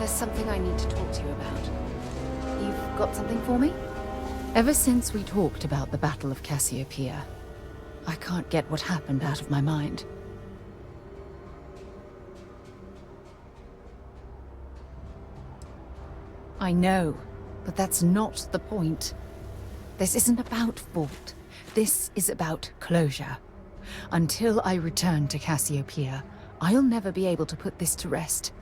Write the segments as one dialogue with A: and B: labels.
A: There's something I need to talk to you about. You've got something for me?
B: Ever since we talked about the Battle of Cassiopeia, I can't get what happened out of my mind. I know, but that's not the point. This isn't about fault. This is about closure. Until I return to Cassiopeia, I'll never be able to put this to rest.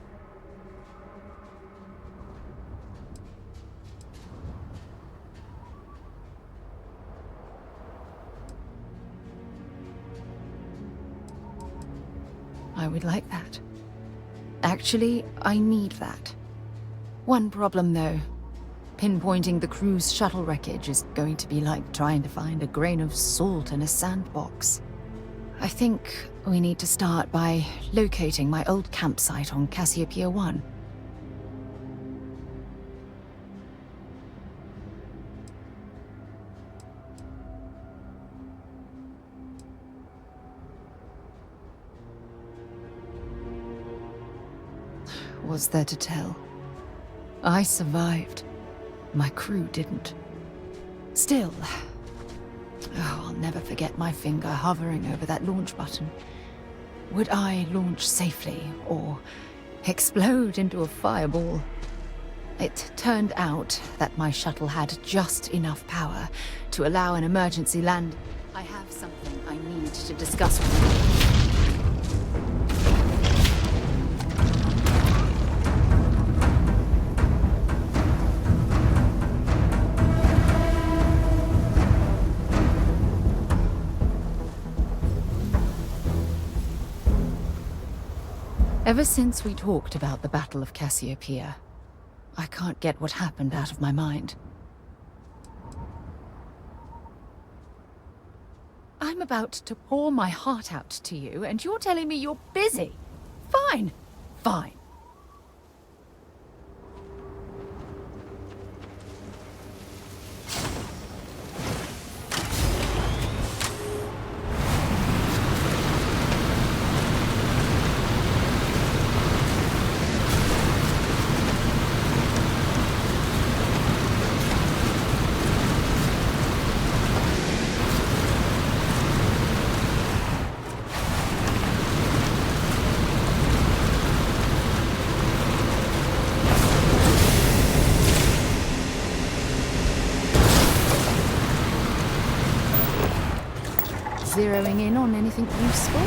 B: I would like that. Actually, I need that. One problem, though. Pinpointing the crew's shuttle wreckage is going to be like trying to find a grain of salt in a sandbox. I think we need to start by locating my old campsite on Cassiopeia 1. Was there to tell? I survived. My crew didn't. Still, I'll never forget my finger hovering over that launch button. Would I launch safely, or explode into a fireball? It turned out that my shuttle had just enough power to allow an emergency land. I have something I need to discuss with you. Ever since we talked about the Battle of Cassiopeia, I can't get what happened out of my mind. I'm about to pour my heart out to you, and you're telling me you're busy. Fine. Fine. Zeroing in on anything useful?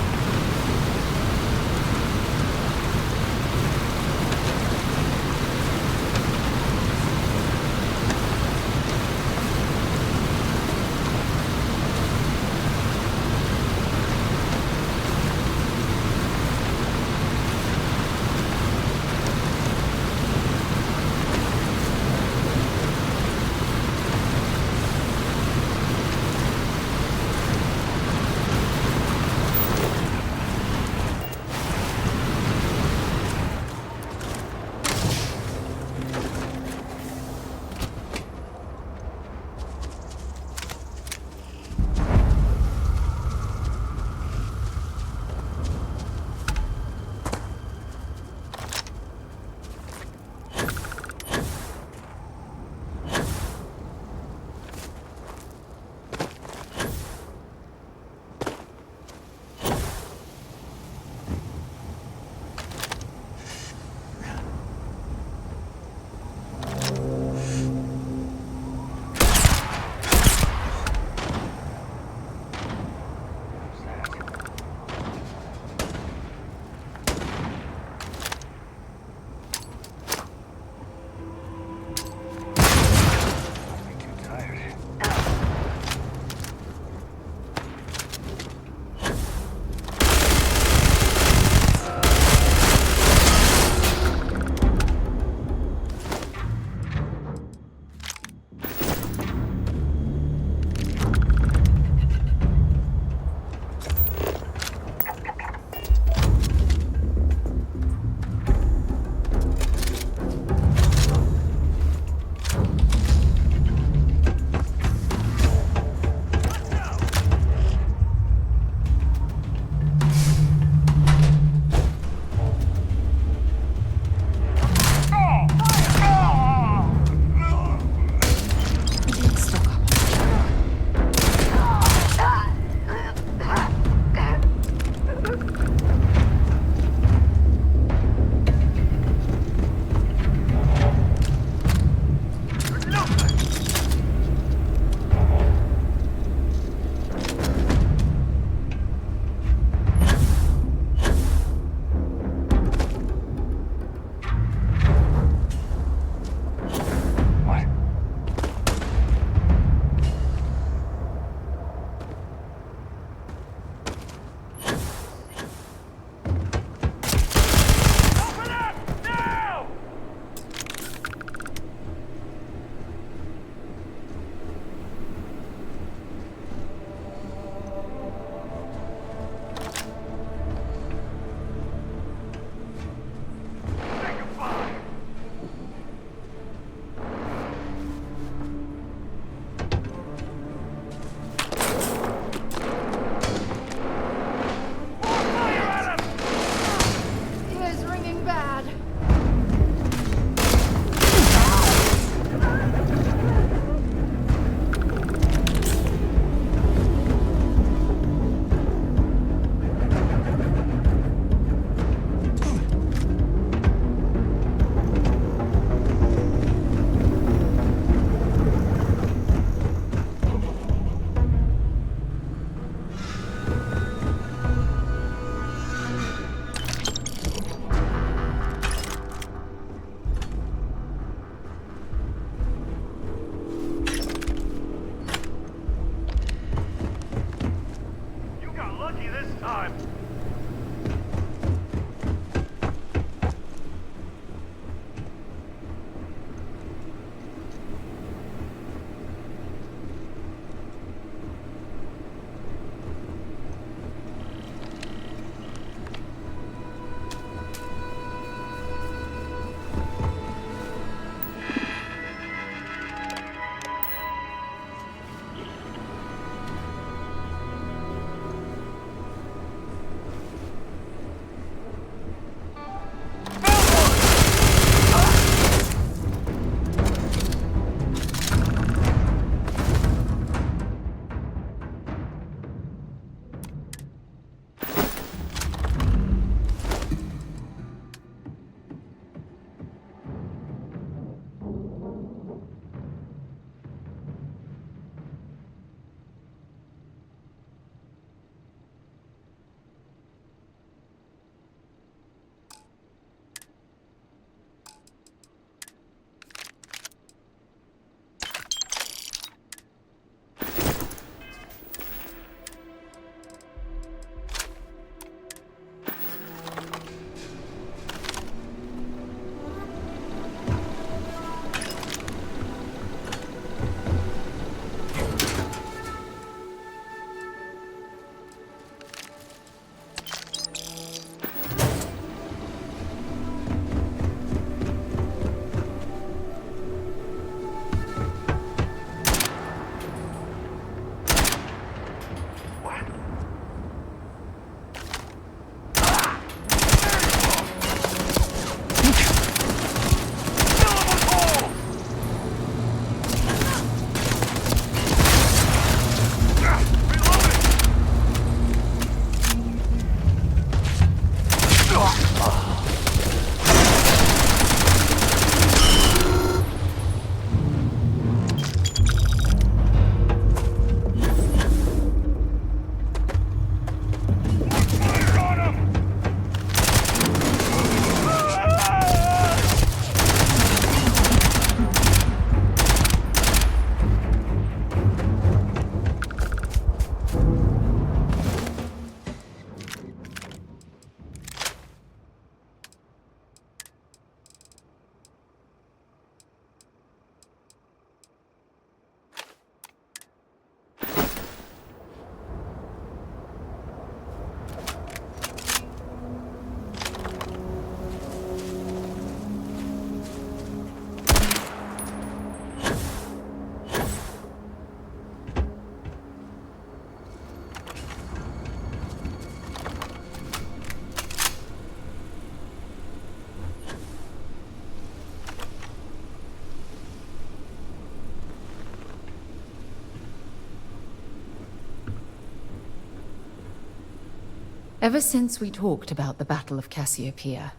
B: Ever since we talked about the Battle of Cassiopeia,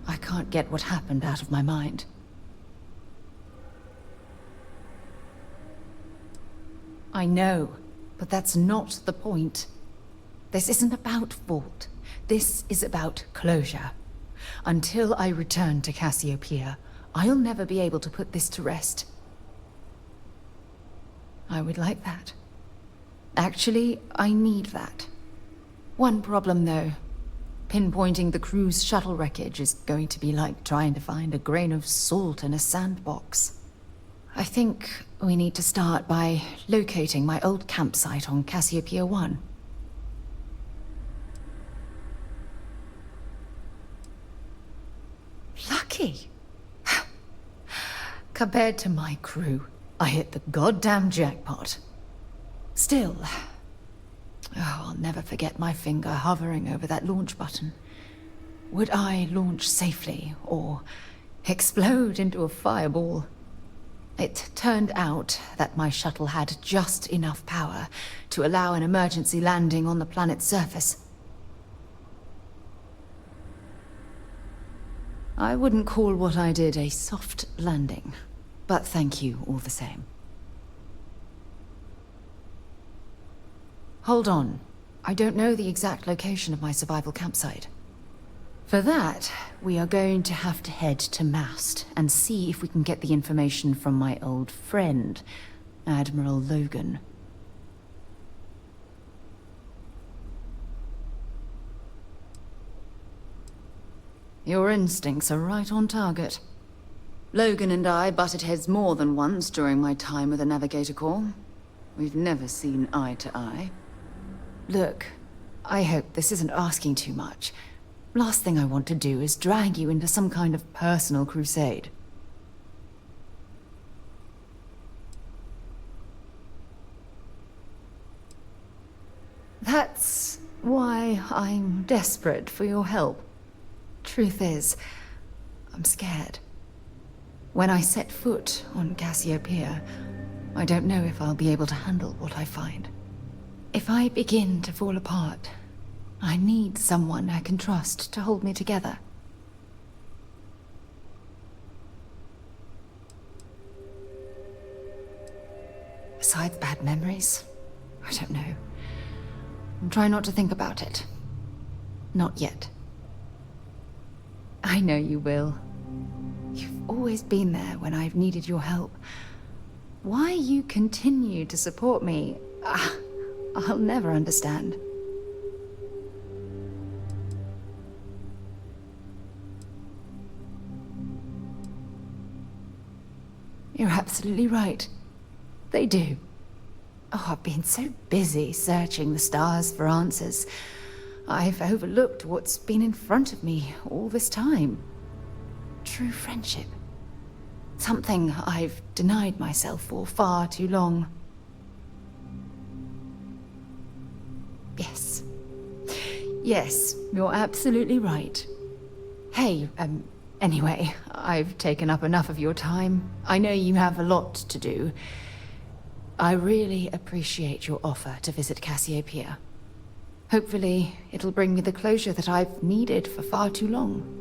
B: I can't get what happened out of my mind. I know, but that's not the point. This isn't about fault. This is about closure. Until I return to Cassiopeia, I'll never be able to put this to rest. I would like that. Actually, I need that. One problem, though. Pinpointing the crew's shuttle wreckage is going to be like trying to find a grain of salt in a sandbox. I think we need to start by locating my old campsite on Cassiopeia 1. Lucky! Compared to my crew, I hit the goddamn jackpot. Still, I'll never forget my finger hovering over that launch button. Would I launch safely, or explode into a fireball? It turned out that my shuttle had just enough power to allow an emergency landing on the planet's surface. I wouldn't call what I did a soft landing, but thank you all the same. Hold on. I don't know the exact location of my survival campsite. For that, we are going to have to head to Mast and see if we can get the information from my old friend, Admiral Logan. Your instincts are right on target. Logan and I butted heads more than once during my time with the Navigator Corps. We've never seen eye to eye. Look, I hope this isn't asking too much. Last thing I want to do is drag you into some kind of personal crusade. That's why I'm desperate for your help. Truth is, I'm scared. When I set foot on Cassiopeia, I don't know if I'll be able to handle what I find. If I begin to fall apart, I need someone I can trust to hold me together. Besides bad memories, I don't know. I'm trying not to think about it. Not yet. I know you will. You've always been there when I've needed your help. Why you continue to support me, I'll never understand. You're absolutely right. They do. Oh, I've been so busy searching the stars for answers. I've overlooked what's been in front of me all this time. True friendship. Something I've denied myself for far too long. Yes. Yes, you're absolutely right. Hey, anyway, I've taken up enough of your time. I know you have a lot to do. I really appreciate your offer to visit Cassiopeia. Hopefully, it'll bring me the closure that I've needed for far too long.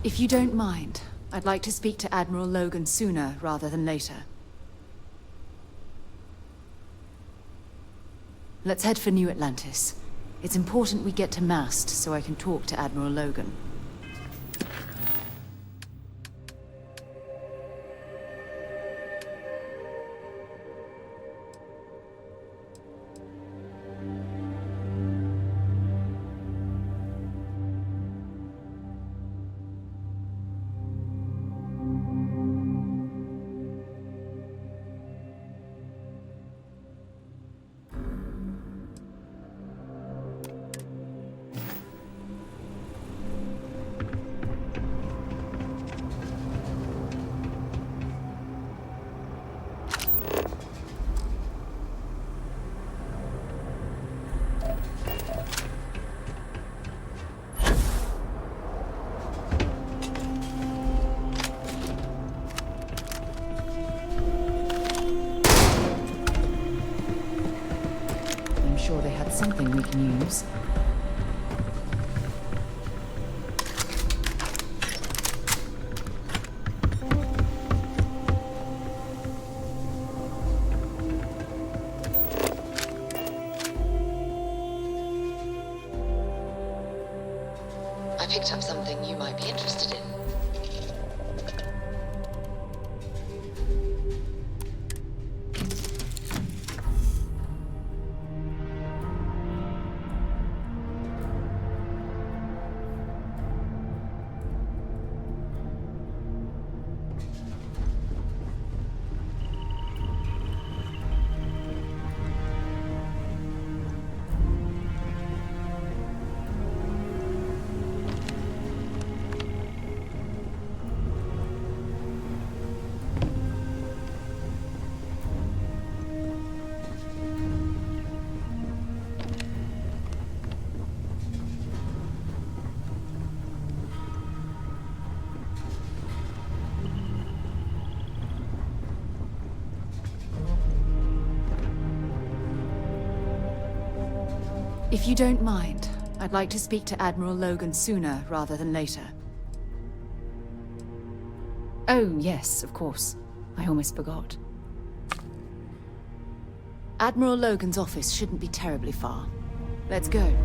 B: If you don't mind, I'd like to speak to Admiral Logan sooner rather than later. Let's head for New Atlantis. It's important we get to Mast so I can talk to Admiral Logan. good news.
A: I picked up something you might be interested in.
B: If you don't mind, I'd like to speak to Admiral Logan sooner rather than later. Oh, yes, of course. I almost forgot. Admiral Logan's office shouldn't be terribly far. Let's go.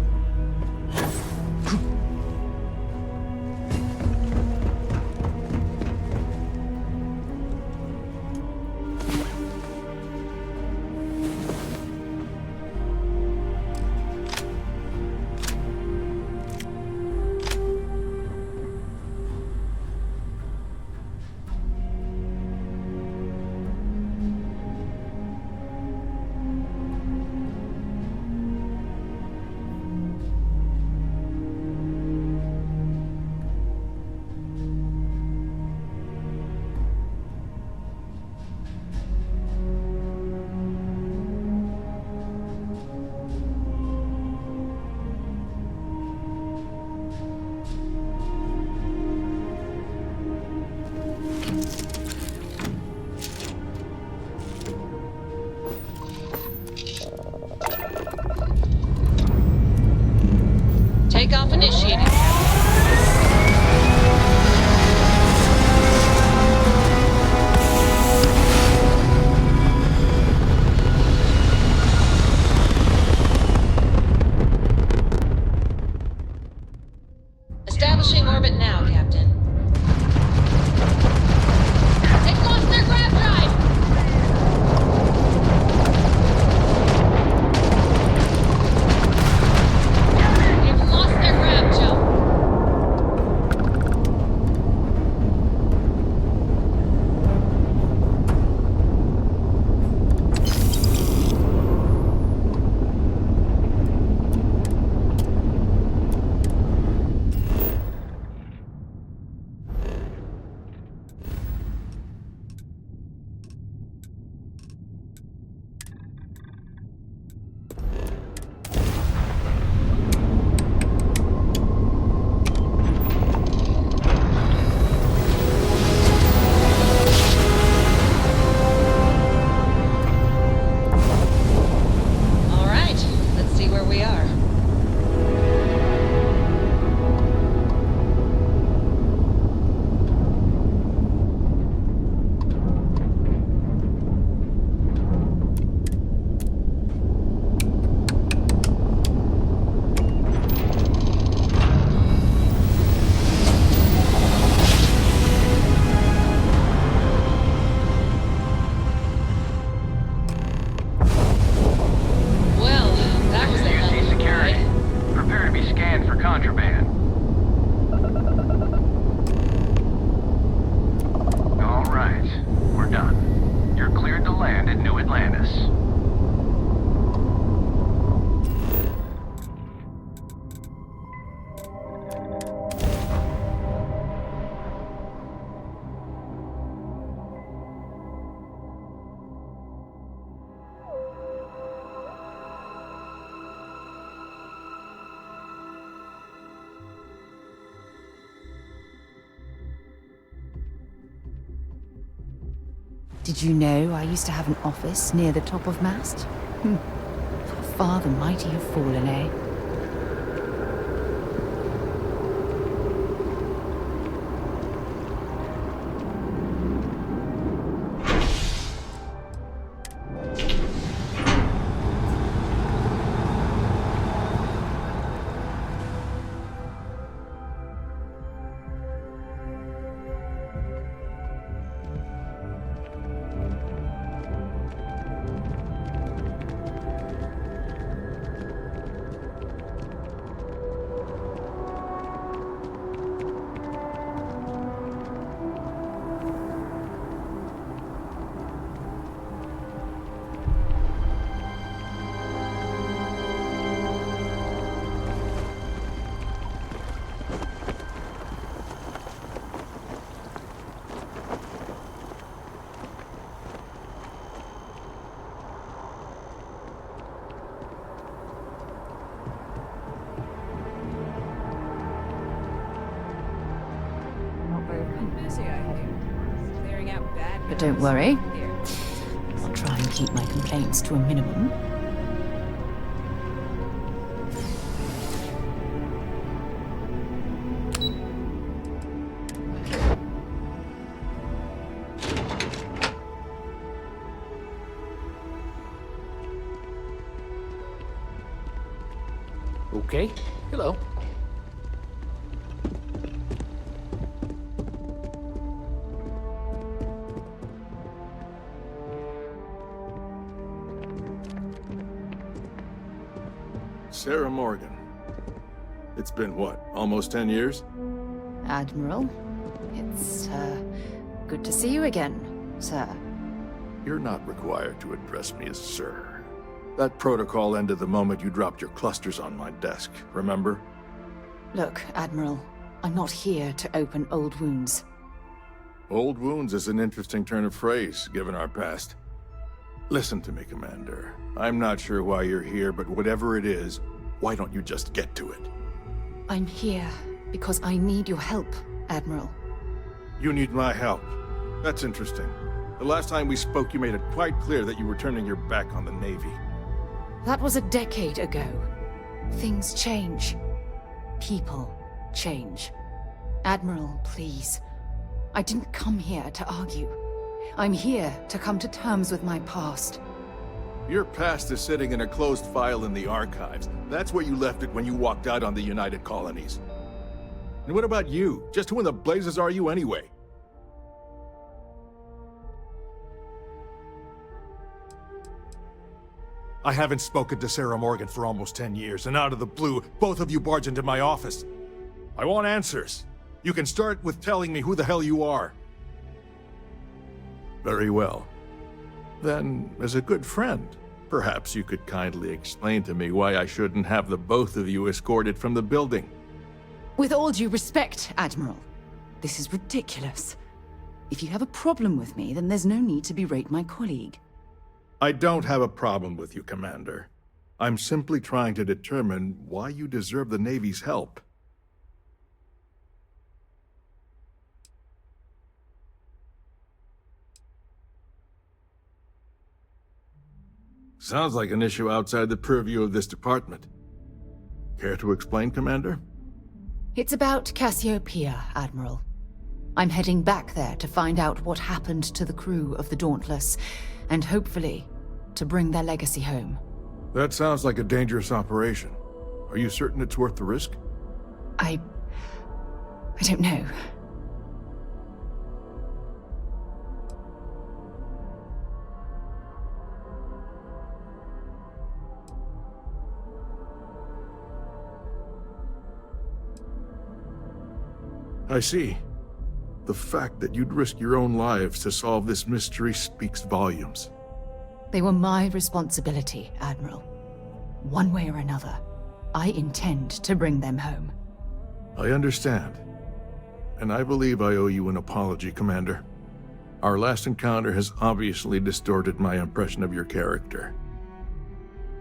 A: Takeoff initiated. Establishing orbit now, Captain. They've lost their grab drive! They've lost their grab jump. All right, let's see where we are. Well, that was a hell of a
C: security.
A: ride.
C: Prepare to be scanned for contraband. All right, we're done. You're cleared to land at New Atlantis.
B: Did you know I used to have an office near the top of mast? far the mighty have fallen, eh?
A: Busy, I think. Clearing out bad
B: But don't worry,
A: here.
B: I'll try and keep my complaints to a minimum.
D: Okay. Hello.
E: Sarah Morgan. It's been what, almost 10 years?
B: Admiral, it's, good to see you again, sir.
E: You're not required to address me as sir. That protocol ended the moment you dropped your clusters on my desk, remember?
B: Look, Admiral, I'm not here to open old wounds.
E: Old wounds is an interesting turn of phrase, given our past. Listen to me, Commander. I'm not sure why you're here, but whatever it is, why don't you just get to it?
B: I'm here because I need your help, Admiral.
E: You need my help. That's interesting. The last time we spoke, you made it quite clear that you were turning your back on the Navy.
B: That was a decade ago. Things change. People change. Admiral, please. I didn't come here to argue. I'm here to come to terms with my past.
E: Your past is sitting in a closed file in the archives. That's where you left it when you walked out on the United Colonies. And what about you? Just who in the blazes are you anyway? I haven't spoken to Sarah Morgan for almost 10 years, and out of the blue, both of you barge into my office. I want answers. You can start with telling me who the hell you are. Very well. Then, as a good friend, perhaps you could kindly explain to me why I shouldn't have the both of you escorted from the building.
B: With all due respect, Admiral, this is ridiculous. If you have a problem with me, then there's no need to berate my colleague.
E: I don't have a problem with you, Commander. I'm simply trying to determine why you deserve the Navy's help. Sounds like an issue outside the purview of this department. Care to explain, Commander?
B: It's about Cassiopeia, Admiral. I'm heading back there to find out what happened to the crew of the Dauntless, and hopefully, to bring their legacy home.
E: That sounds like a dangerous operation. Are you certain it's worth the risk?
B: I don't know.
E: I see. The fact that you'd risk your own lives to solve this mystery speaks volumes.
B: They were my responsibility, Admiral. One way or another, I intend to bring them home.
E: I understand. And I believe I owe you an apology, Commander. Our last encounter has obviously distorted my impression of your character.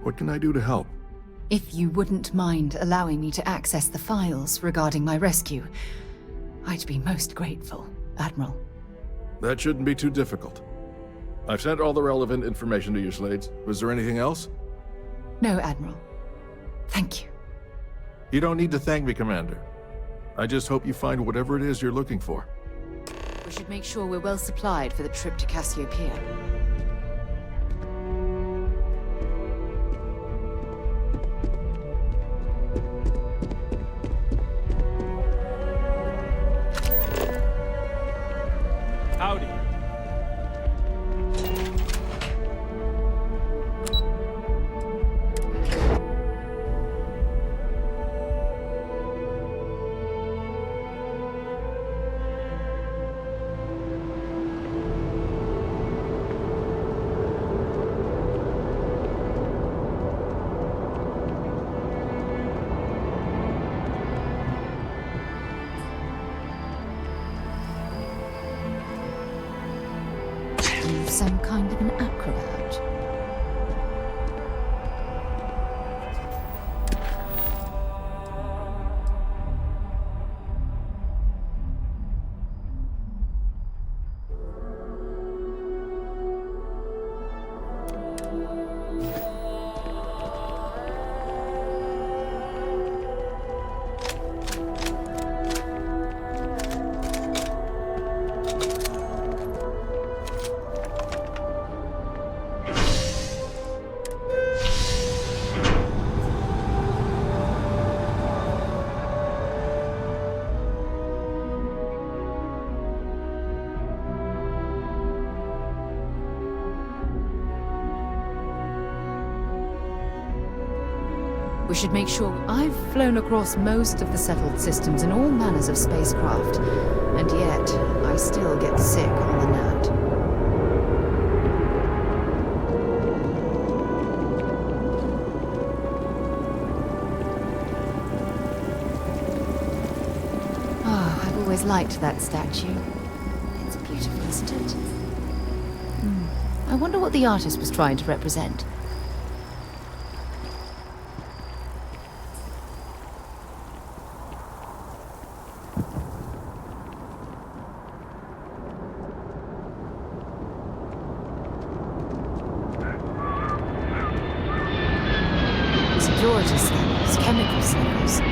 E: What can I do to help?
B: If you wouldn't mind allowing me to access the files regarding my rescue, I'd be most grateful, Admiral.
E: That shouldn't be too difficult. I've sent all the relevant information to you, Slades. Was there anything else?
B: No, Admiral. Thank you.
E: You don't need to thank me, Commander. I just hope you find whatever it is you're looking for.
B: We should make sure we're well supplied for the trip to Cassiopeia.
D: Howdy.
B: Some kind of an acrobat. We should make sure. I've flown across most of the settled systems in all manners of spacecraft, and yet I still get sick on the nat. Ah, I've always liked that statue. It's beautiful, isn't it? I wonder what the artist was trying to represent. Security scanners, chemical sniffers. The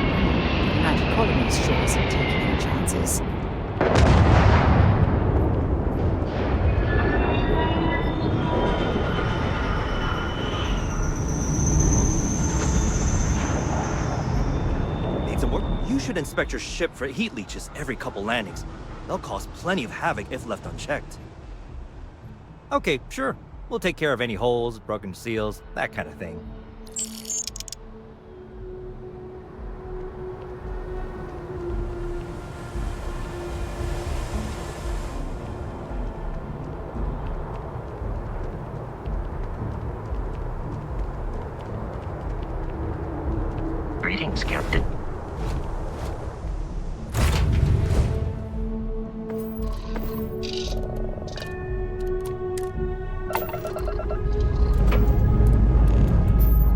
B: United Colonies sure isn't taking any chances.
F: Need some work? You should inspect your ship for heat leeches every couple landings. They'll cause plenty of havoc if left unchecked. Okay, sure. We'll take care of any holes, broken seals, that kind of thing.
C: Greetings, Captain.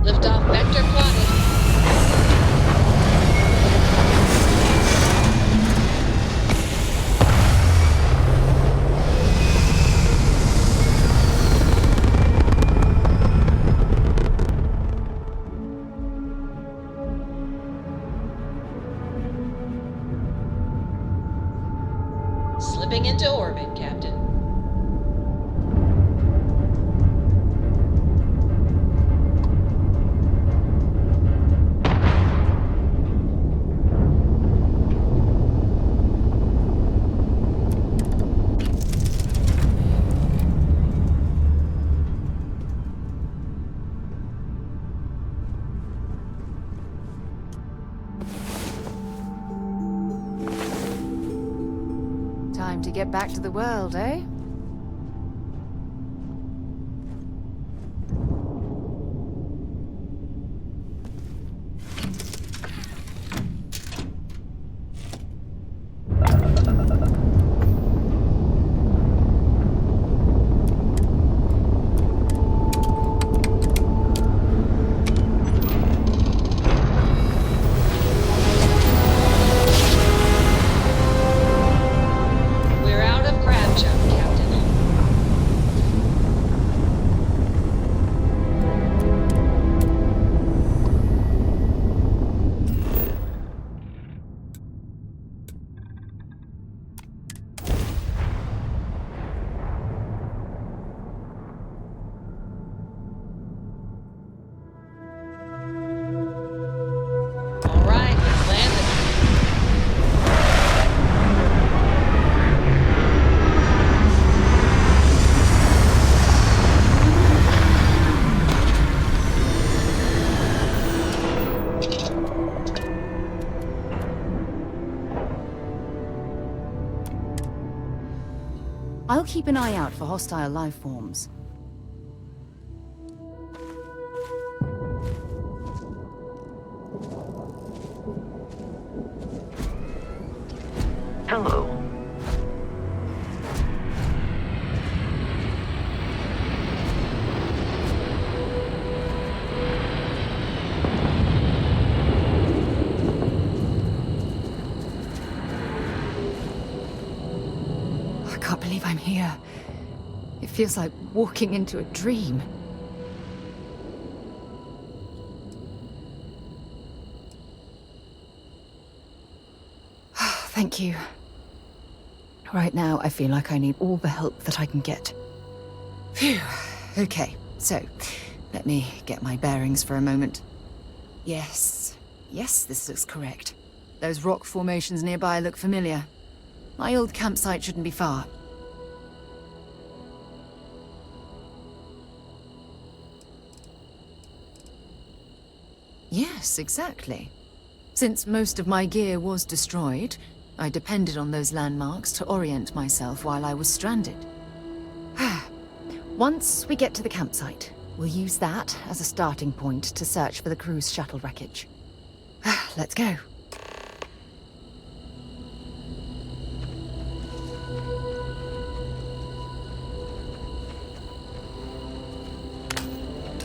A: Liftoff vector plotted. Slipping into orbit, Captain.
B: Time to get back to the world, eh?
A: We're out of crab jump, Captain.
B: I'll keep an eye out for hostile life forms.
C: Hello.
B: I can't believe I'm here. It feels like walking into a dream. Thank you. Right now, I feel like I need all the help that I can get. Phew. Okay, so let me get my bearings for a moment. Yes, this looks correct. Those rock formations nearby look familiar. My old campsite shouldn't be far. Yes, exactly. Since most of my gear was destroyed, I depended on those landmarks to orient myself while I was stranded. Once we get to the campsite, we'll use that as a starting point to search for the cruise shuttle wreckage. Let's go.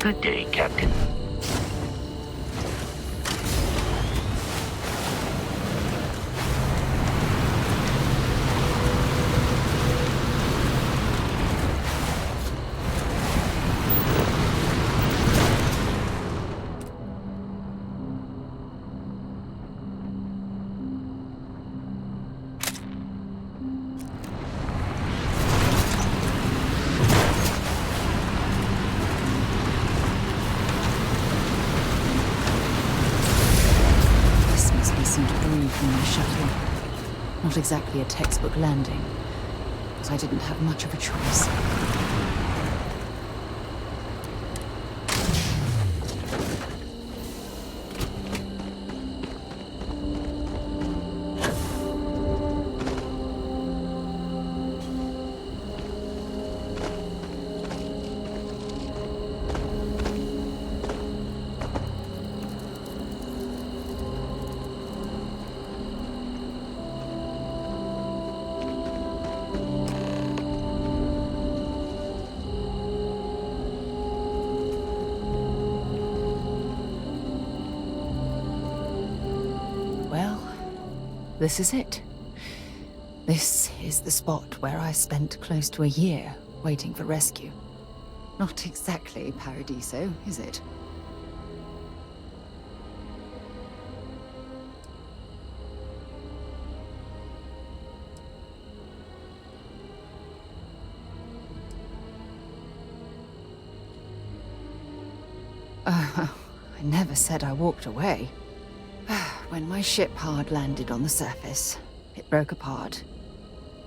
C: Good day, Captain.
B: From my shuttle. Not exactly a textbook landing, but I didn't have much of a choice. This is it. This is the spot where I spent close to a year waiting for rescue. Not exactly Paradiso, is it? I never said I walked away. When my ship hard landed on the surface, it broke apart.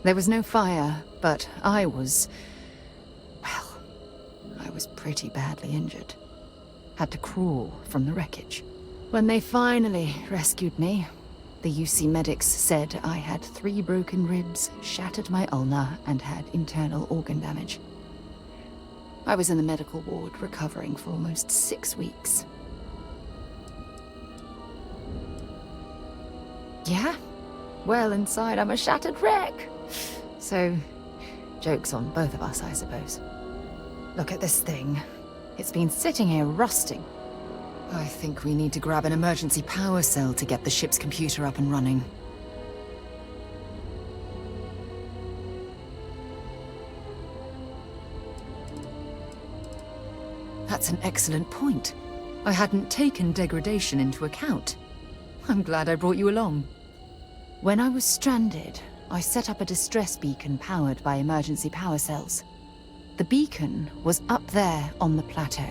B: There was no fire, but I was pretty badly injured. Had to crawl from the wreckage. When they finally rescued me, the UC medics said I had 3 broken ribs, shattered my ulna, and had internal organ damage. I was in the medical ward recovering for almost 6 weeks. Yeah? Well, inside I'm a shattered wreck. So, joke's on both of us, I suppose. Look at this thing. It's been sitting here rusting. I think we need to grab an emergency power cell to get the ship's computer up and running. That's an excellent point. I hadn't taken degradation into account. I'm glad I brought you along. When I was stranded, I set up a distress beacon powered by emergency power cells. The beacon was up there on the plateau.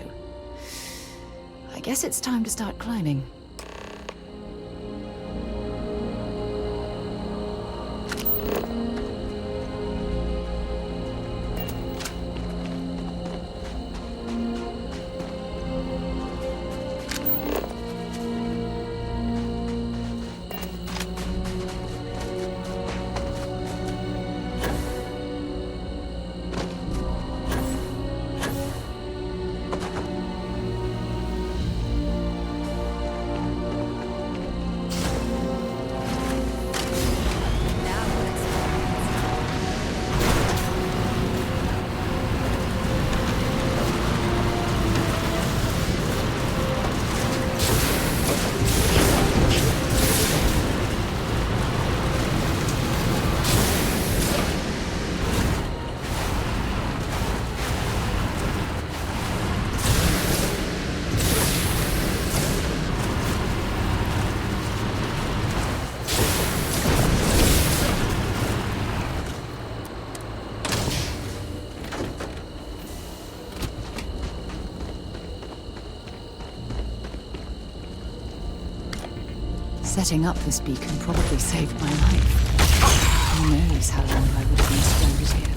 B: I guess it's time to start climbing. Setting up this beacon probably saved my life. Who knows how long I would have been stranded here.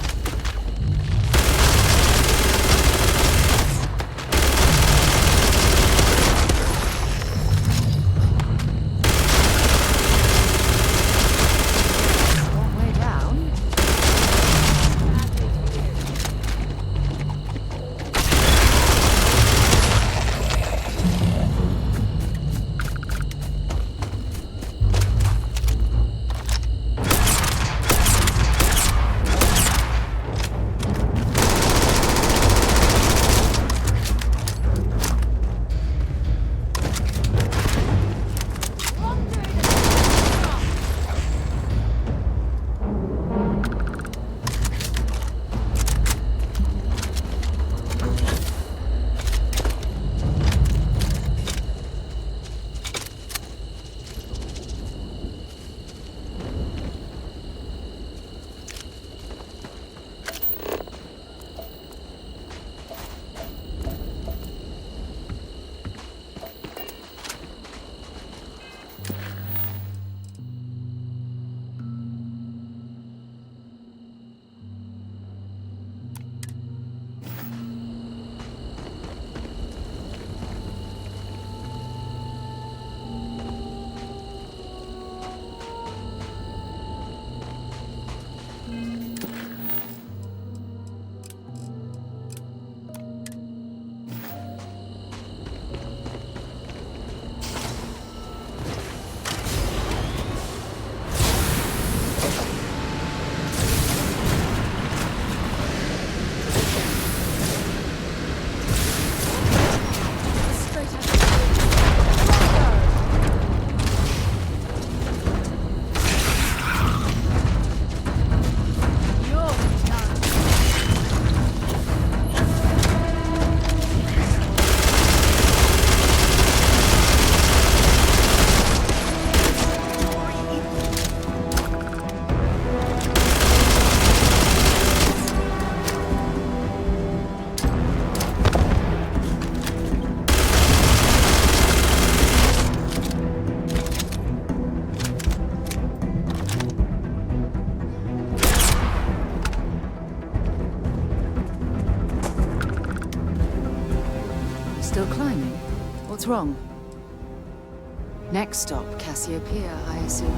B: Long way down. Still climbing? What's wrong? Next stop, Cassiopeia, I assume.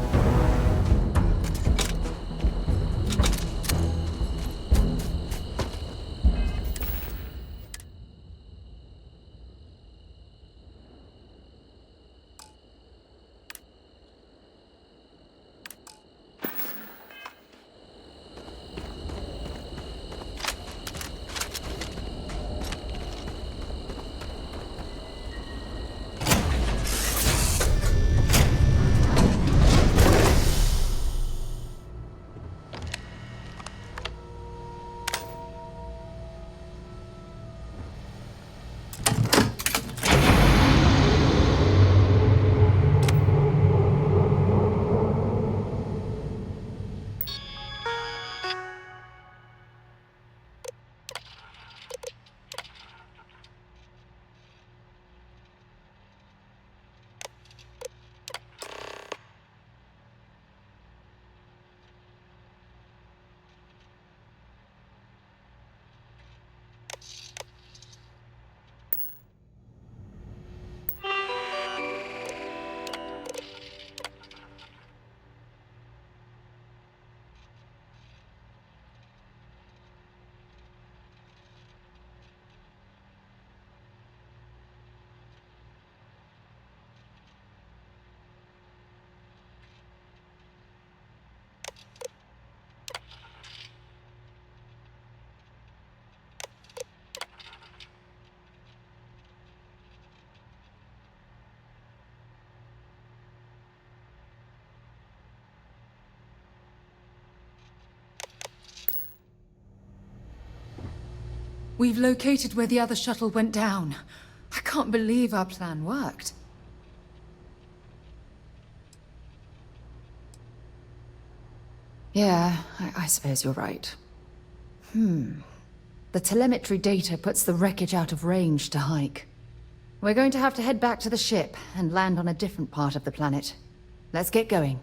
B: We've located where the other shuttle went down. I can't believe our plan worked. Yeah, I suppose you're right. The telemetry data puts the wreckage out of range to hike. We're going to have to head back to the ship and land on a different part of the planet. Let's get going.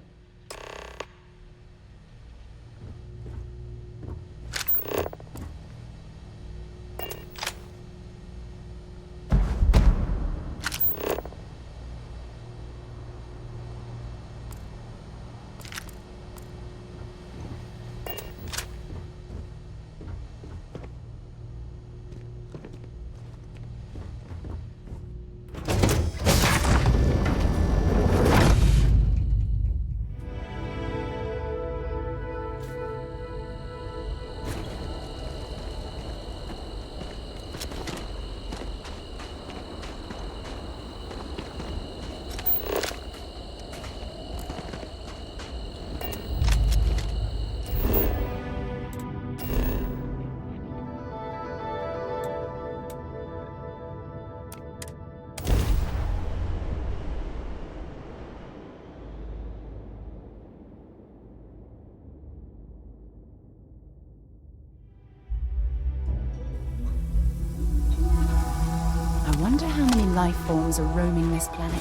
B: I wonder how many life forms are roaming this planet.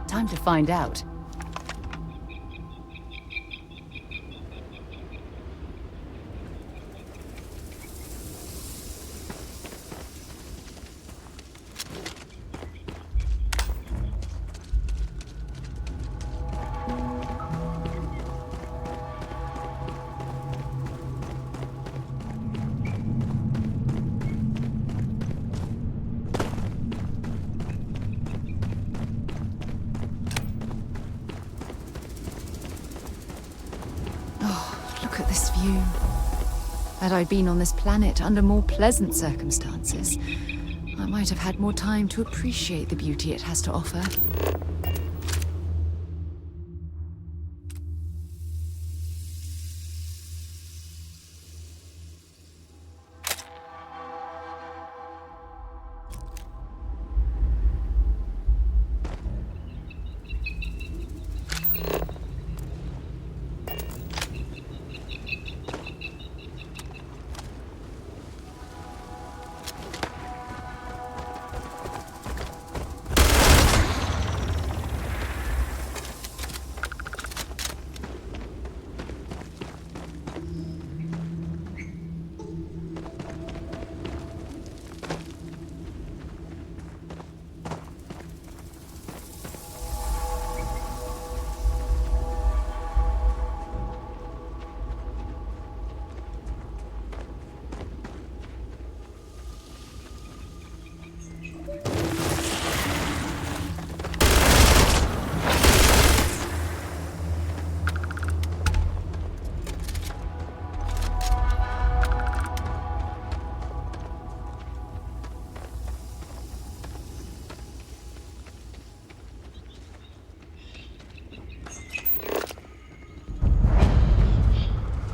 B: Time to find out. Look at this view. Had I been on this planet under more pleasant circumstances, I might have had more time to appreciate the beauty it has to offer.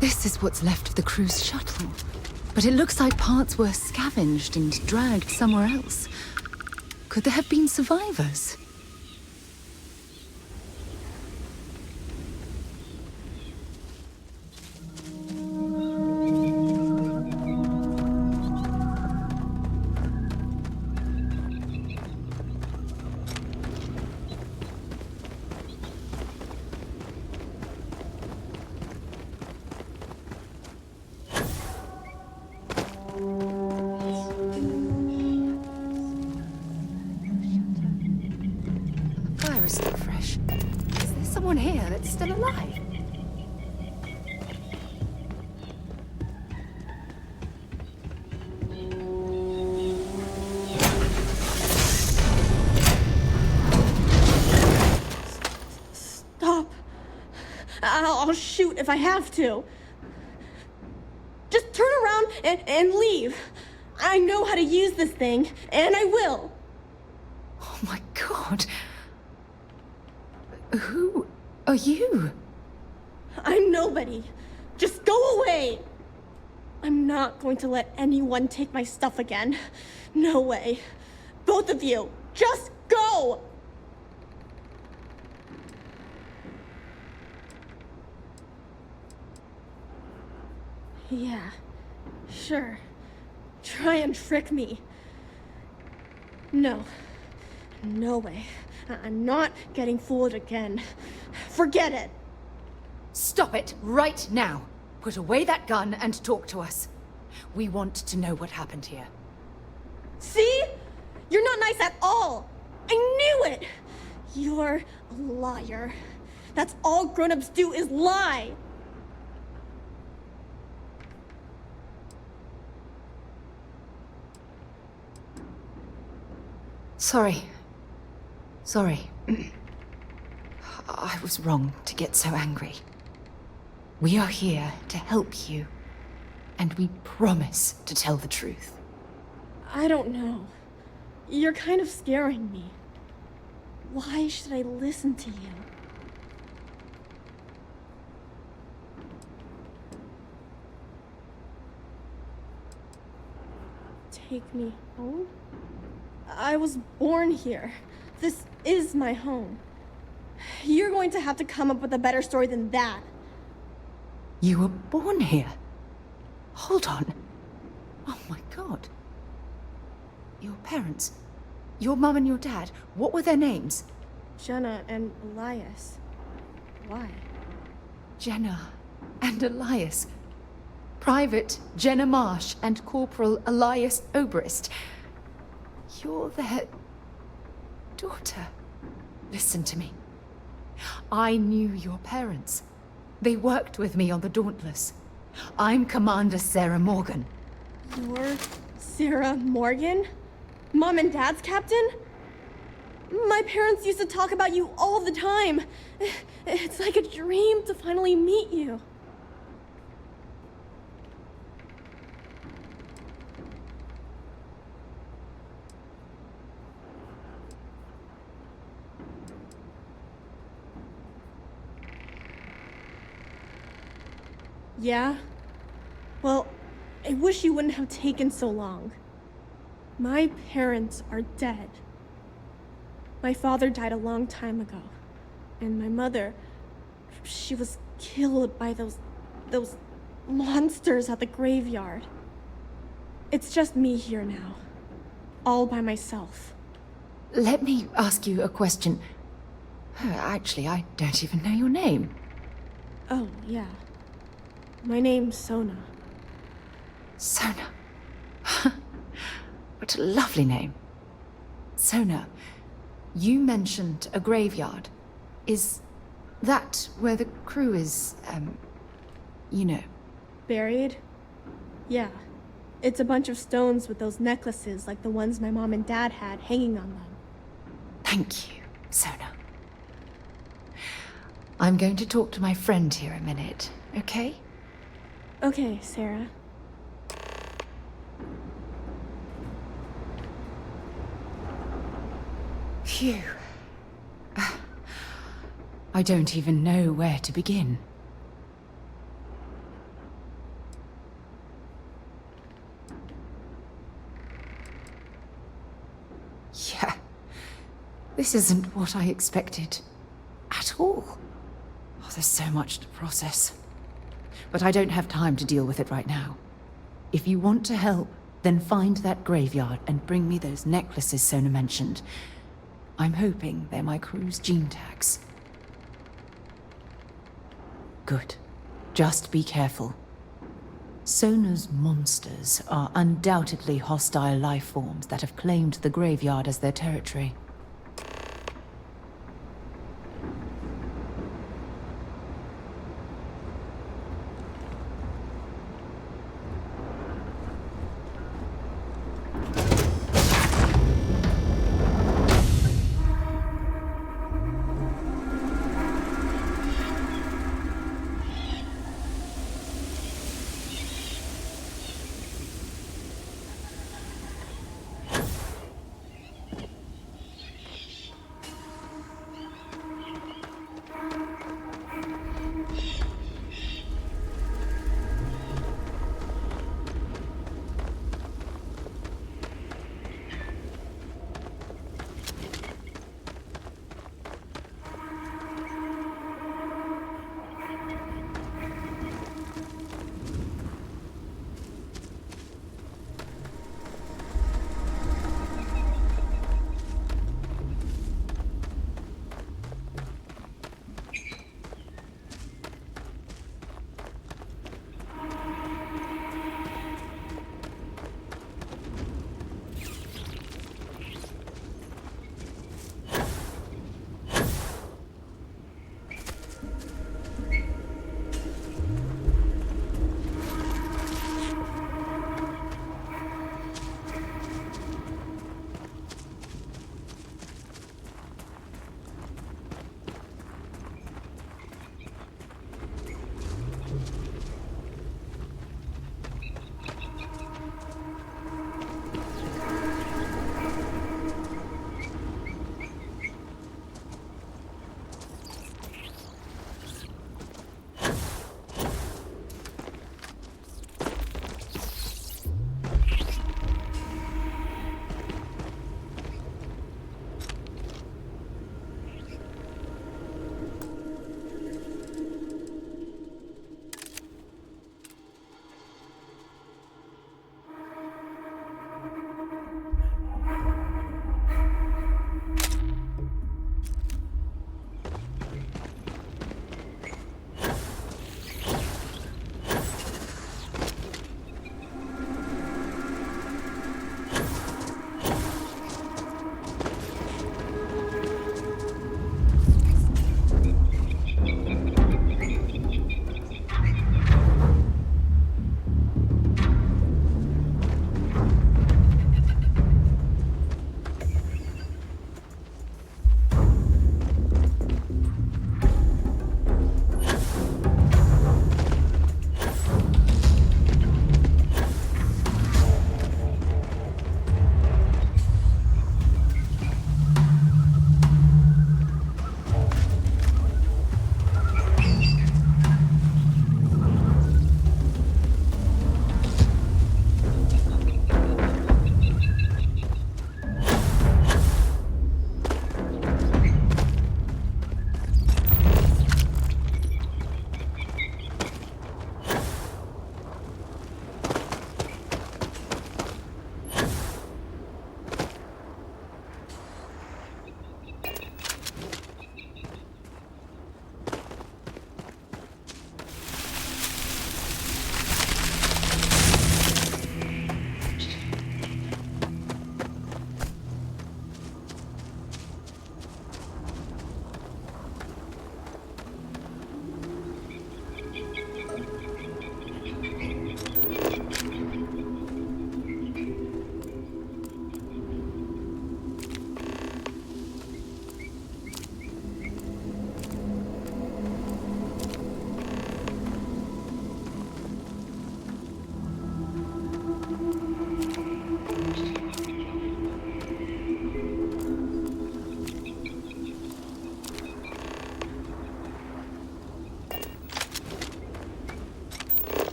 B: This is what's left of the cruise shuttle. But it looks like parts were scavenged and dragged somewhere else. Could there have been survivors? Fire is still fresh. Is there someone here that's still alive?
D: Stop. I'll shoot if I have to. Just turn around and leave. I know how to use this thing, and I will.
B: Oh my god. Who are you?
D: I'm nobody. Just go away. I'm not going to let anyone take my stuff again. No way. Both of you, just go! Yeah, sure. Try and trick me. No. No way. I'm not getting fooled again. Forget it.
B: Stop it right now. Put away that gun and talk to us. We want to know what happened here.
D: See? You're not nice at all. I knew it. You're a liar. That's all grown-ups do is lie.
B: Sorry. I was wrong to get so angry. We are here to help you, and we promise to tell the truth.
D: I don't know. You're kind of scaring me. Why should I listen to you? Take me home? I was born here. This is my home. You're going to have to come up with a better story than that.
B: You were born here? Hold on. Oh my god. Your parents, your mum and your dad, what were their names?
D: Jenna and Elias. Why?
B: Jenna and Elias. Private Jenna Marsh and Corporal Elias Obrist. You're their daughter. Listen to me. I knew your parents. They worked with me on the Dauntless. I'm Commander Sarah Morgan.
D: You're Sarah Morgan? Mom and Dad's captain? My parents used to talk about you all the time. It's like a dream to finally meet you. Yeah? Well, I wish you wouldn't have taken so long. My parents are dead. My father died a long time ago. And my mother, she was killed by those monsters at the graveyard. It's just me here now. All by myself.
B: Let me ask you a question. Actually, I don't even know your name.
D: Oh, yeah. My name's Sona.
B: Sona. What a lovely name. Sona, you mentioned a graveyard. Is that where the crew is, you know?
D: Buried? Yeah. It's a bunch of stones with those necklaces like the ones my mom and dad had hanging on them.
B: Thank you, Sona. I'm going to talk to my friend here a minute, okay?
D: Okay, Sarah.
B: Phew. I don't even know where to begin. Yeah. This isn't what I expected. At all. Oh, there's so much to process. But I don't have time to deal with it right now. If you want to help, then find that graveyard and bring me those necklaces Sona mentioned. I'm hoping they're my crew's gene tags. Good. Just be careful. Sona's monsters are undoubtedly hostile life forms that have claimed the graveyard as their territory.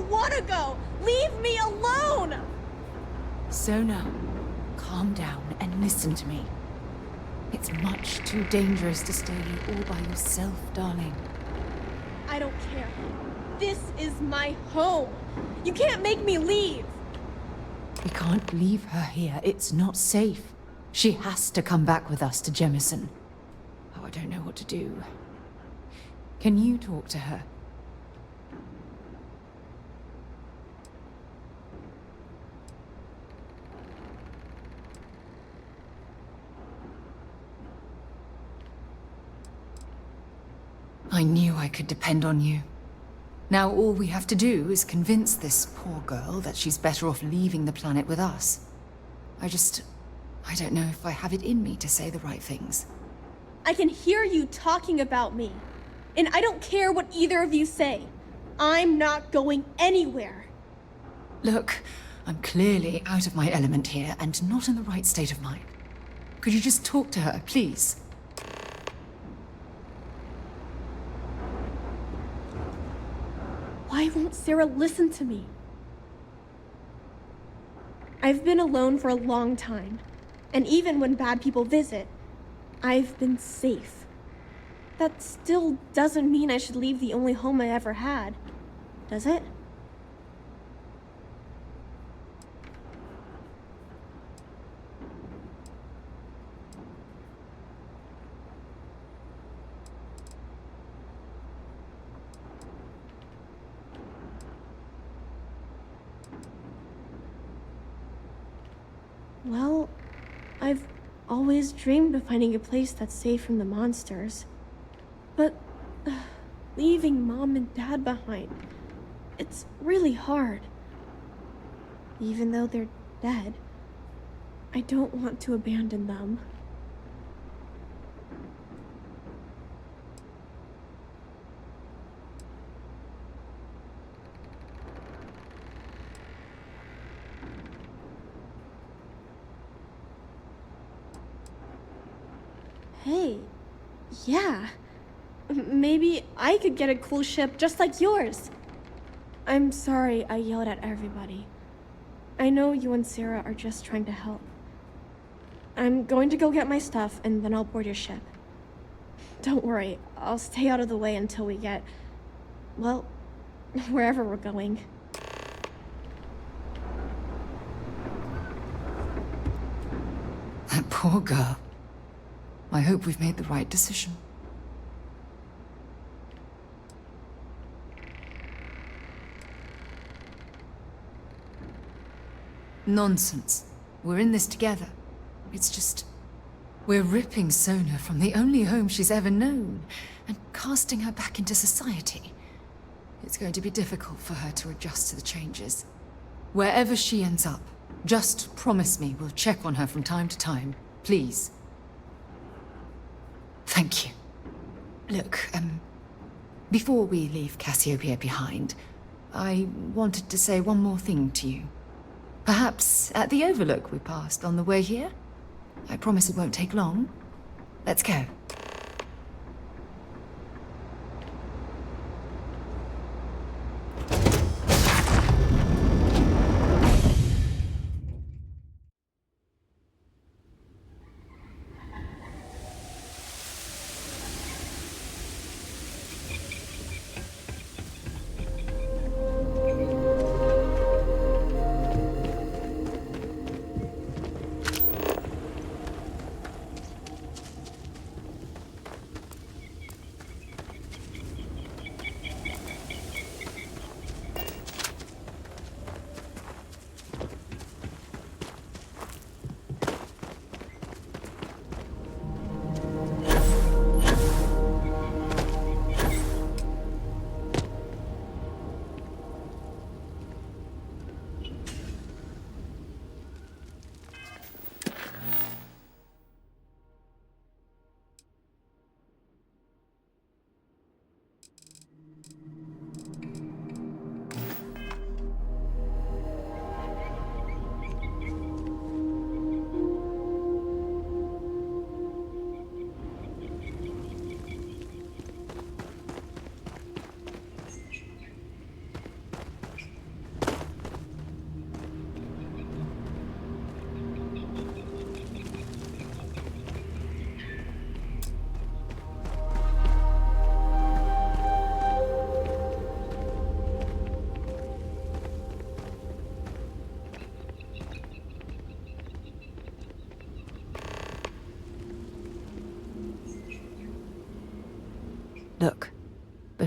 D: don't want to go! Leave me alone!
B: Sona, calm down and listen to me. It's much too dangerous to stay here all by yourself, darling.
D: I don't care. This is my home. You can't make me leave.
B: We can't leave her here. It's not safe. She has to come back with us to Jemison. Oh, I don't know what to do. Can you talk to her? I knew I could depend on you. Now all we have to do is convince this poor girl that she's better off leaving the planet with us. I don't know if I have it in me to say the right things.
D: I can hear you talking about me. And I don't care what either of you say. I'm not going anywhere.
B: Look, I'm clearly out of my element here and not in the right state of mind. Could you just talk to her, please?
D: Why won't Sarah listen to me? I've been alone for a long time, and even when bad people visit, I've been safe. That still doesn't mean I should leave the only home I ever had, does it? Well, I've always dreamed of finding a place that's safe from the monsters. But leaving Mom and Dad behind, it's really hard. Even though they're dead, I don't want to abandon them. Hey, yeah. Maybe I could get a cool ship just like yours. I'm sorry I yelled at everybody. I know you and Sarah are just trying to help. I'm going to go get my stuff and then I'll board your ship. Don't worry, I'll stay out of the way until we get, well, wherever we're going.
B: That poor girl. I hope we've made the right decision. Nonsense. We're in this together. It's just... we're ripping Sona from the only home she's ever known and casting her back into society. It's going to be difficult for her to adjust to the changes. Wherever she ends up, just promise me we'll check on her from time to time, please. Thank you. Look, before we leave Cassiopeia behind, I wanted to say one more thing to you. Perhaps at the overlook we passed on the way here? I promise it won't take long. Let's go.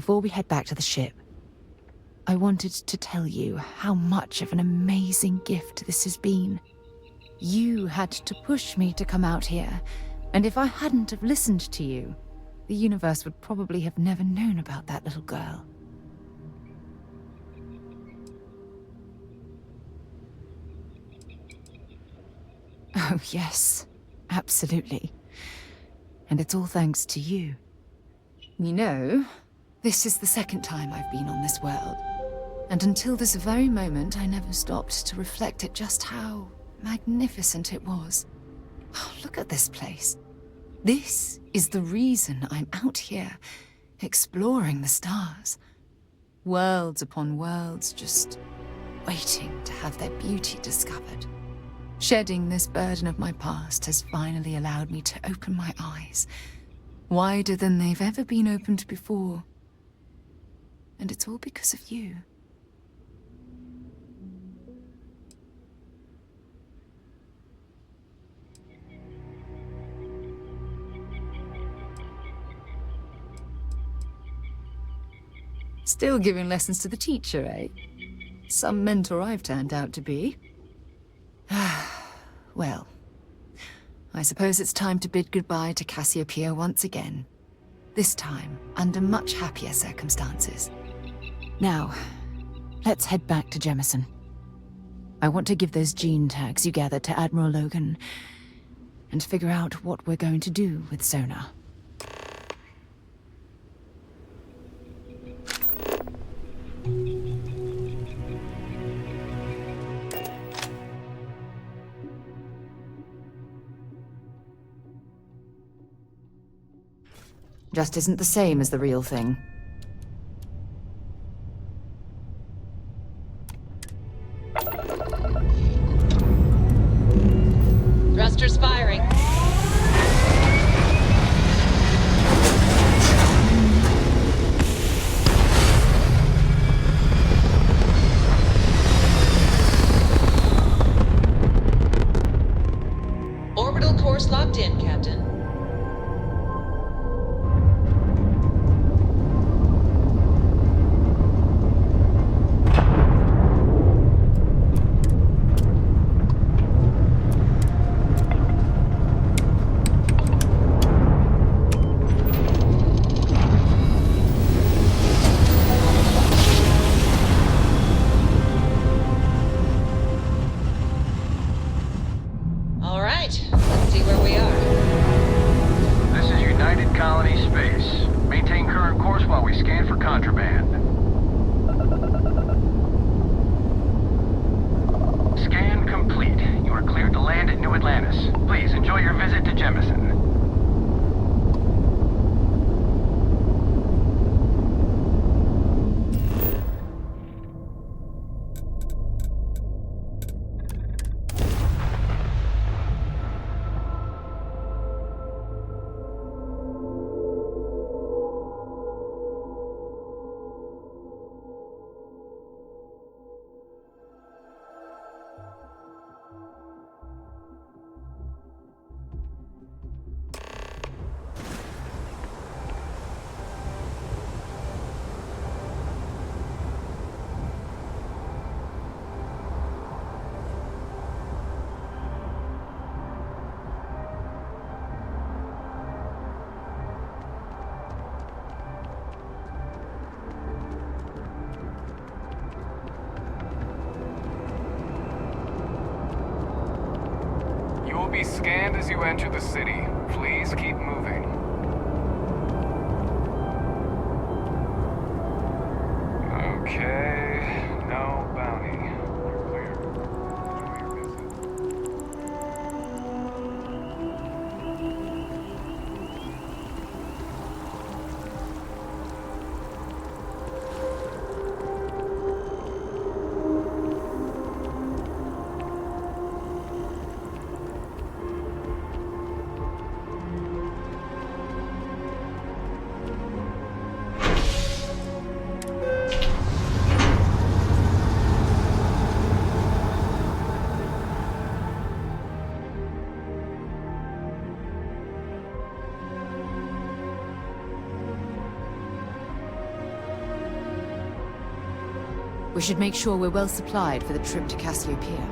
B: before we head back to the ship, I wanted to tell you how much of an amazing gift this has been. You had to push me to come out here, and if I hadn't have listened to you, the universe would probably have never known about that little girl. Oh, yes. Absolutely. And it's all thanks to you. You know, this is the second time I've been on this world. And until this very moment, I never stopped to reflect at just how magnificent it was. Oh, look at this place. This is the reason I'm out here, exploring the stars. Worlds upon worlds, just waiting to have their beauty discovered. Shedding this burden of my past has finally allowed me to open my eyes, wider than they've ever been opened before. And it's all because of you. Still giving lessons to the teacher, eh? Some mentor I've turned out to be. Well, I suppose it's time to bid goodbye to Cassiopeia once again. This time, under much happier circumstances. Now, let's head back to Jemison. I want to give those gene tags you gathered to Admiral Logan, and figure out what we're going to do with Sonar. Just isn't the same as the real thing.
A: Thrusters firing. Orbital course locked in, Captain.
G: Be scanned as you enter the city. Please keep moving. Okay, no bounty. You're clear. Enjoy your visit.
B: We should make sure we're well supplied for the trip to Cassiopeia.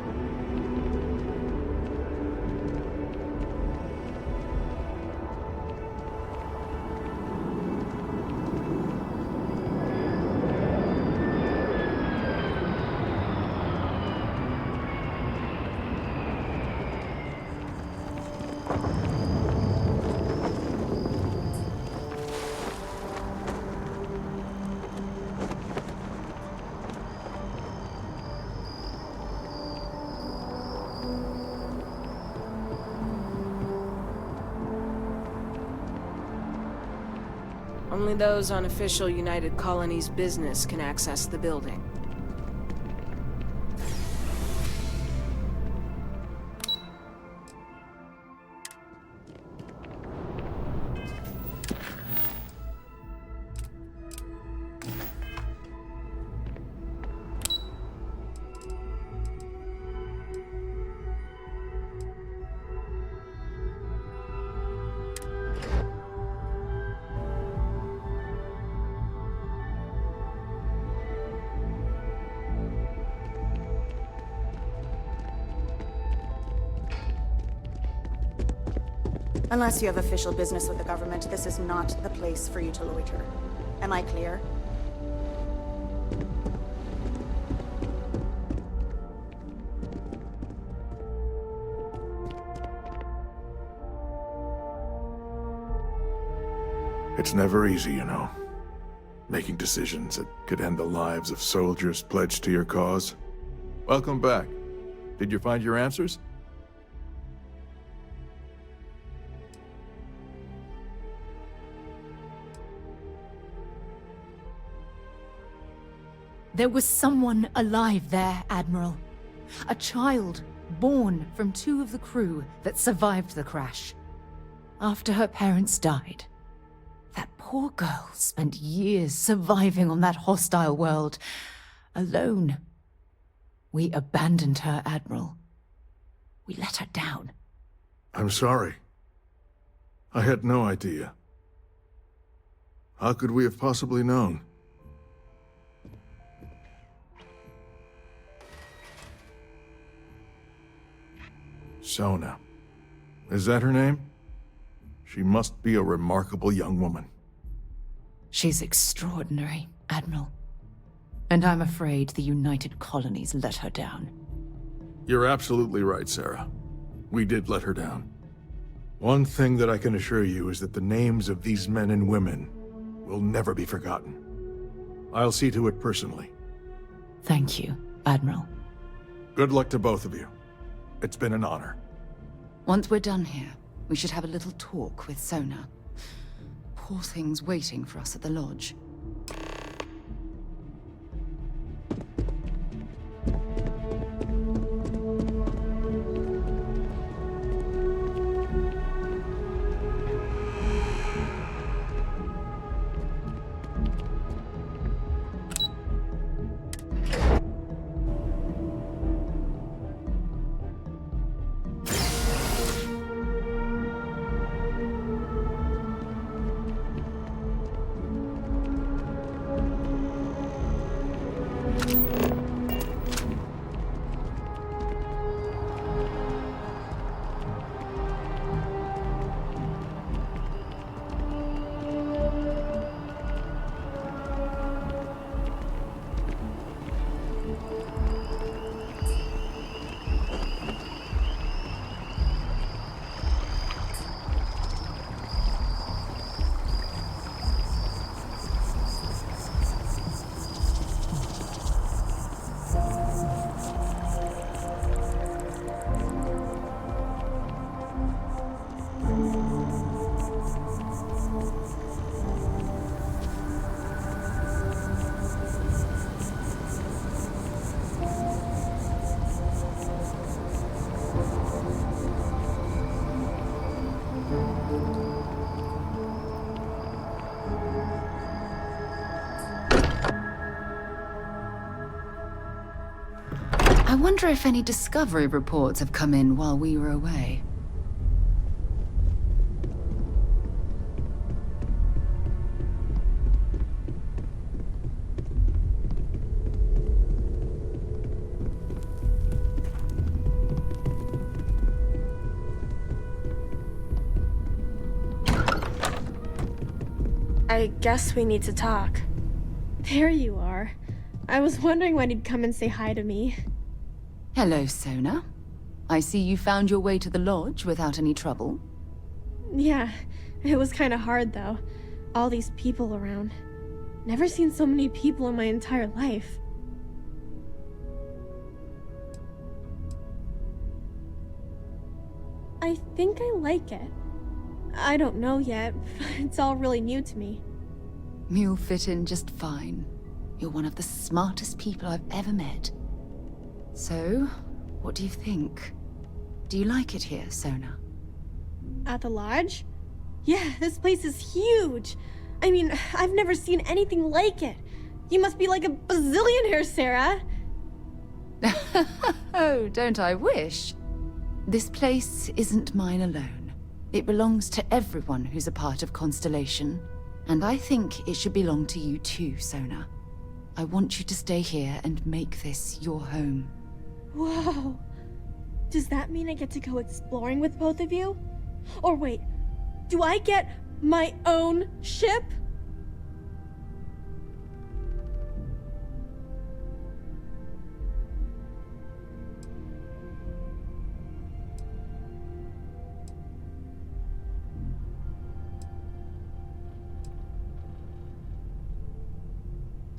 A: Only those on official United Colonies business can access the building.
H: Unless you have official business with the government, this is not the place for you to loiter. Am I clear?
E: It's never easy, you know. Making decisions that could end the lives of soldiers pledged to your cause. Welcome back. Did you find your answers?
B: There was someone alive there, Admiral. A child born from 2 of the crew that survived the crash. After her parents died, that poor girl spent years surviving on that hostile world, alone. We abandoned her, Admiral. We let her down.
E: I'm sorry. I had no idea. How could we have possibly known? Sona. Is that her name? She must be a remarkable young woman.
B: She's extraordinary, Admiral. And I'm afraid the United Colonies let her down.
E: You're absolutely right, Sarah. We did let her down. One thing that I can assure you is that the names of these men and women will never be forgotten. I'll see to it personally.
B: Thank you, Admiral.
E: Good luck to both of you. It's been an honor.
B: Once we're done here, we should have a little talk with Sona. Poor thing's waiting for us at the lodge. I wonder if any discovery reports have come in while we were away.
D: I guess we need to talk. There you are. I was wondering when you'd come and say hi to me.
B: Hello, Sona. I see you found your way to the lodge without any trouble.
D: Yeah, it was kind of hard though. All these people around. Never seen so many people in my entire life. I think I like it. I don't know yet. It's all really new to me.
B: You'll fit in just fine. You're one of the smartest people I've ever met. So, what do you think? Do you like it here, Sona?
D: At the lodge? Yeah, this place is huge. I mean, I've never seen anything like it. You must be like a bazillionaire, Sarah.
B: Oh, don't I wish? This place isn't mine alone. It belongs to everyone who's a part of Constellation. And I think it should belong to you too, Sona. I want you to stay here and make this your home.
D: Whoa. Does that mean I get to go exploring with both of you? Or wait, do I get my own ship?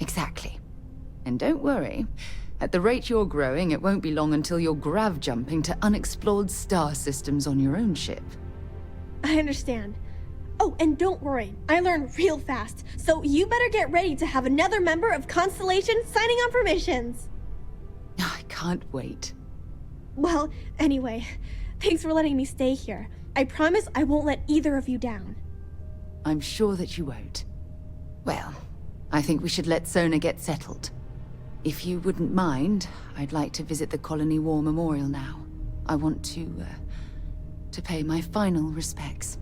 B: Exactly. And don't worry. At the rate you're growing, it won't be long until you're grav-jumping to unexplored star systems on your own ship.
D: I understand. Oh, and don't worry, I learn real fast, so you better get ready to have another member of Constellation signing on for missions.
B: I can't wait.
D: Well, anyway, thanks for letting me stay here. I promise I won't let either of you down.
B: I'm sure that you won't. Well, I think we should let Sona get settled. If you wouldn't mind, I'd like to visit the Colony War Memorial now. I want to pay my final respects.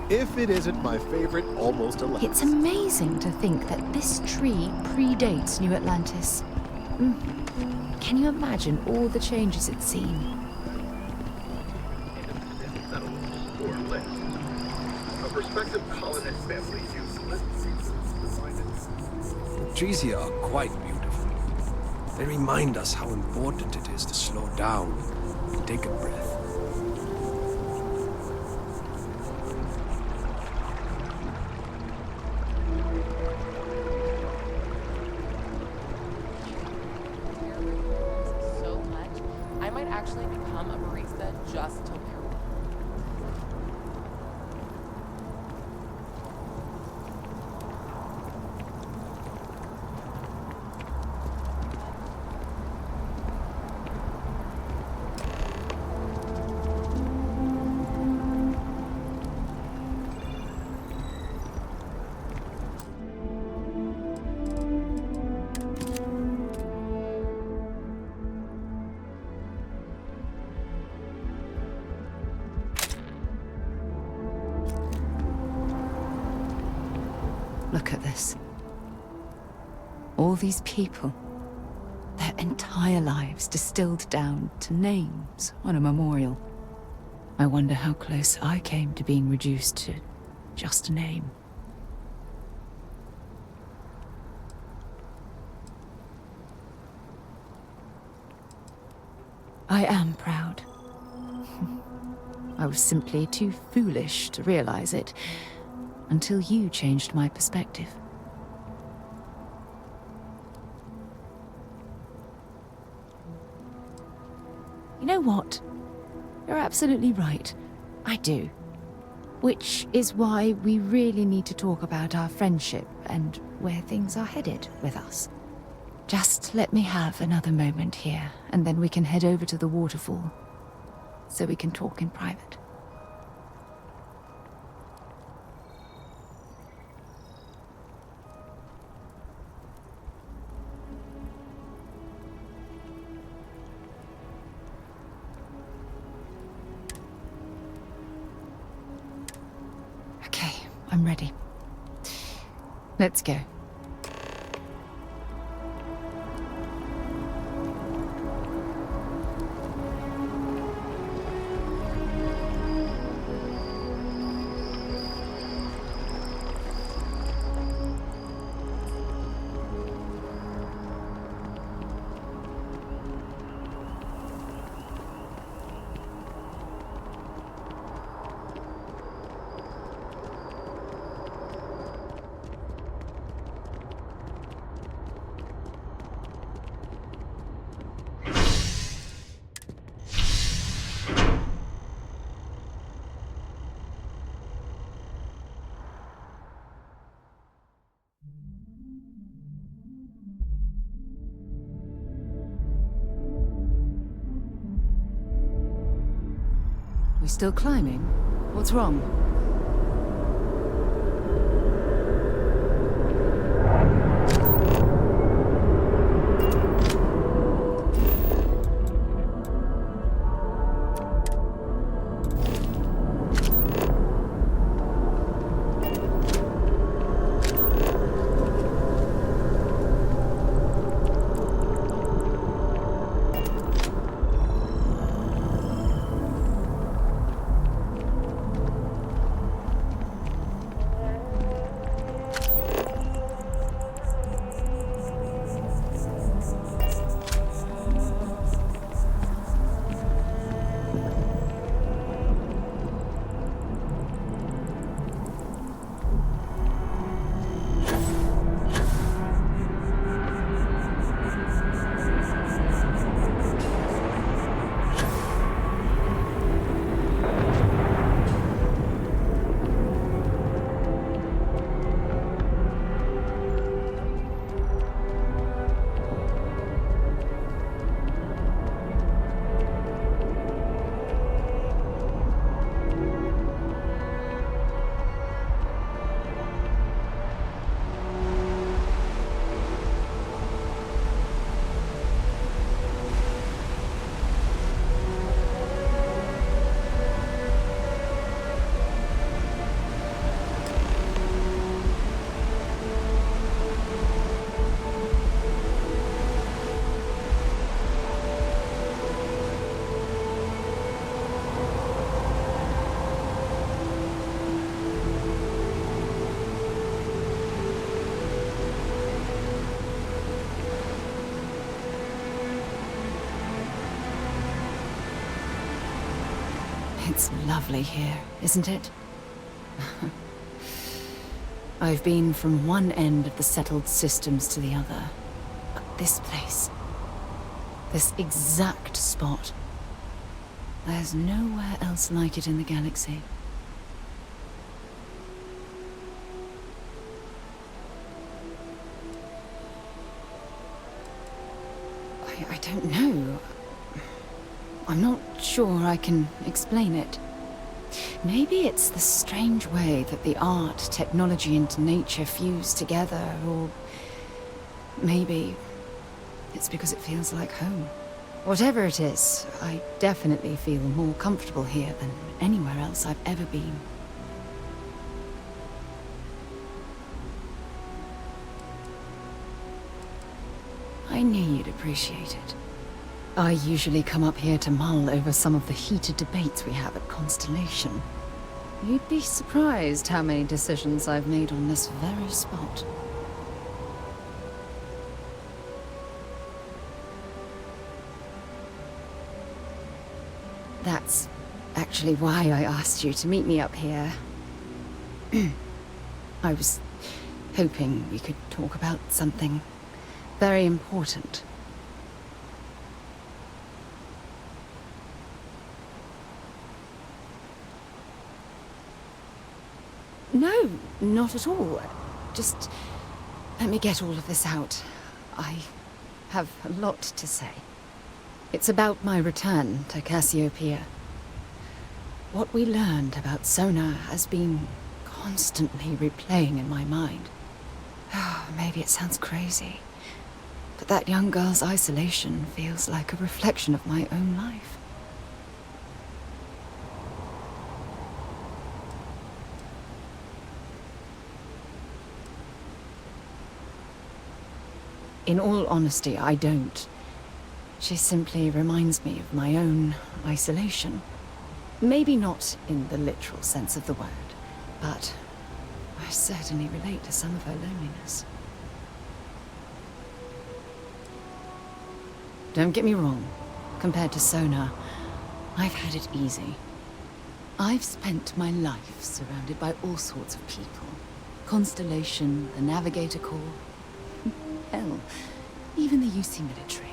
I: If it isn't my favorite almost elect.
B: It's amazing to think that this tree predates New Atlantis. Can you imagine all the changes it's seen?
J: Or less. A prospective colonist family used lists to find it.
K: The trees here are quite beautiful. They remind us how important it is to slow down and take a breath.
L: So much, I might actually become a barista just to learn.
B: Look at this. All these people. Their entire lives distilled down to names on a memorial. I wonder how close I came to being reduced to just a name. I am proud. I was simply too foolish to realize it, until you changed my perspective. You know what? You're absolutely right. I do. Which is why we really need to talk about our friendship and where things are headed with us. Just let me have another moment here, and then we can head over to the waterfall, so we can talk in private. Okay, I'm ready. Let's go. We still climbing? What's wrong? It's lovely here, isn't it? I've been from one end of the settled systems to the other. But this place, this exact spot, there's nowhere else like it in the galaxy. I don't know. I'm not sure I can explain it. Maybe it's the strange way that the art, technology, and nature fuse together, or maybe it's because it feels like home. Whatever it is, I definitely feel more comfortable here than anywhere else I've ever been. I knew you'd appreciate it. I usually come up here to mull over some of the heated debates we have at Constellation. You'd be surprised how many decisions I've made on this very spot. That's actually why I asked you to meet me up here. I was hoping we could talk about something very important. No, not at all. Just let me get all of this out. I have a lot to say. It's about my return to Cassiopeia. What we learned about Sona has been constantly replaying in my mind. Maybe it sounds crazy, but that young girl's isolation feels like a reflection of my own life. In all honesty, I don't. She simply reminds me of my own isolation. Maybe not in the literal sense of the word, but I certainly relate to some of her loneliness. Don't get me wrong. Compared to Sona, I've had it easy. I've spent my life surrounded by all sorts of people. Constellation, the Navigator Corps. Hell, even the UC military.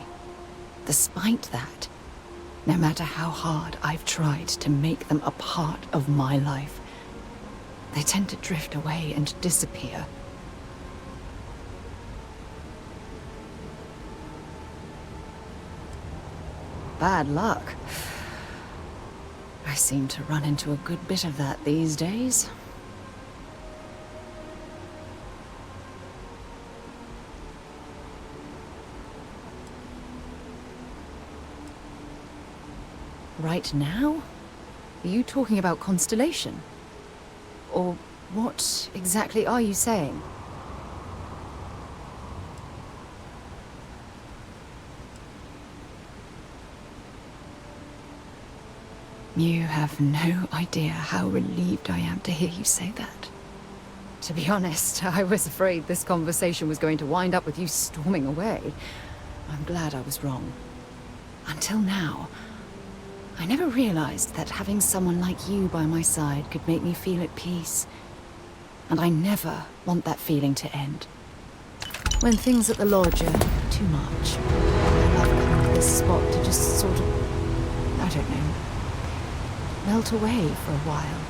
B: Despite that, no matter how hard I've tried to make them a part of my life, they tend to drift away and disappear. Bad luck. I seem to run into a good bit of that these days. Right now? Are you talking about Constellation? Or what exactly are you saying? You have no idea how relieved I am to hear you say that. To be honest, I was afraid this conversation was going to wind up with you storming away. I'm glad I was wrong. Until now, I never realized that having someone like you by my side could make me feel at peace. And I never want that feeling to end. When things at the lodge are too much, I love coming to this spot to just sort of, I don't know, melt away for a while.